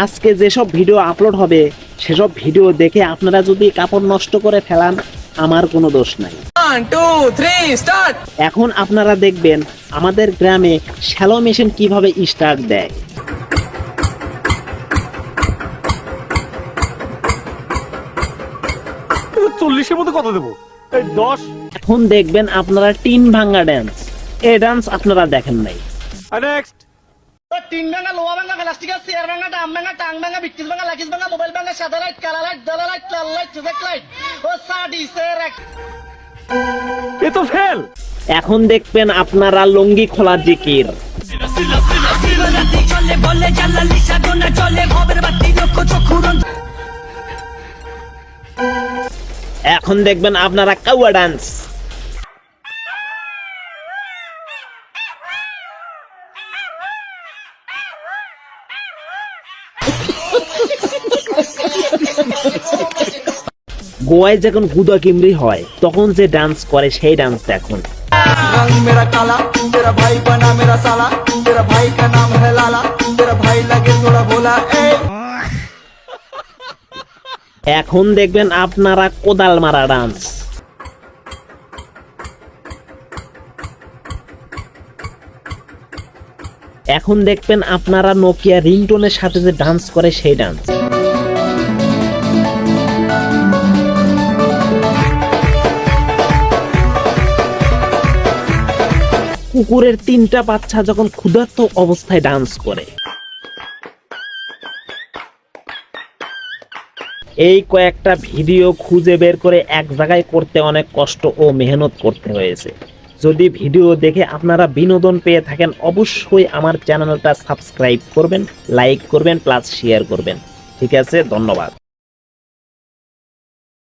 আজকে যেসব video upload হবে সেসব ভিডিও দেখে আপনারা যদি কাপড় নষ্ট করে ফেলান, আমার কোনো দোষ নাই। 1 2 3 স্টার্ট। এখন আপনারা দেখবেন আমাদের গ্রামে শ্যালো মেশিন কিভাবে স্টার্ট দেয়। চল্লিশের মধ্যে কত দেবো? এই 10। এখন দেখবেন আপনারা টিন ভাঙা ডান্স। এই ডান্স আপনারা দেখেন নাই। নেক্সট। টিন ভাঙা, লোহা ভাঙা, প্লাস্টিক, চেয়ার ভাঙা, ডাম ভাঙা, টাং ভাঙা, বিটকিস ভাঙা, লাকিস ভাঙা, মোবাইল ভাঙা, সাদা লাইট, কালা লাইট, দলা লাইট, লাল লাইট, চুদেক লাইট, ও সাডি সেরেক। এ তো ফেল। এখন দেখবেন আপনারা লুঙ্গি খোলা জিকির। এখন দেখবেন আপনারা কাউয়া ডান্স। গোয়ায় যখন গুদা কিমরি হয় তখন যে ডান্স করে সেই ডান্স দেখুন। रंग मेरा काला, तेरा भाई बना मेरा साला, तेरा भाई का नाम है लाला, तेरा भाई लगे थोड़ा भोला। এখন দেখবেন আপনারা কোদাল মারা ডান্স। এখন দেখবেন আপনারা নোকিয়া রিংটোনের সাথে যে ডান্স করে সেই ডান্স। কুকুরের 3টা বাচ্চা যখন ক্ষুধার্ত অবস্থায় ডান্স করে। এই কয়েকটা ভিডিও খুঁজে বের করে এক জায়গায় করতে অনেক কষ্ট ও মেহনত করতে হয়েছে। যদি ভিডিও দেখে আপনারা বিনোদন পেয়ে থাকেন, অবশ্যই আমার চ্যানেলটা সাবস্ক্রাইব করবেন, লাইক করবেন, প্লাস শেয়ার করবেন। ঠিক আছে, ধন্যবাদ।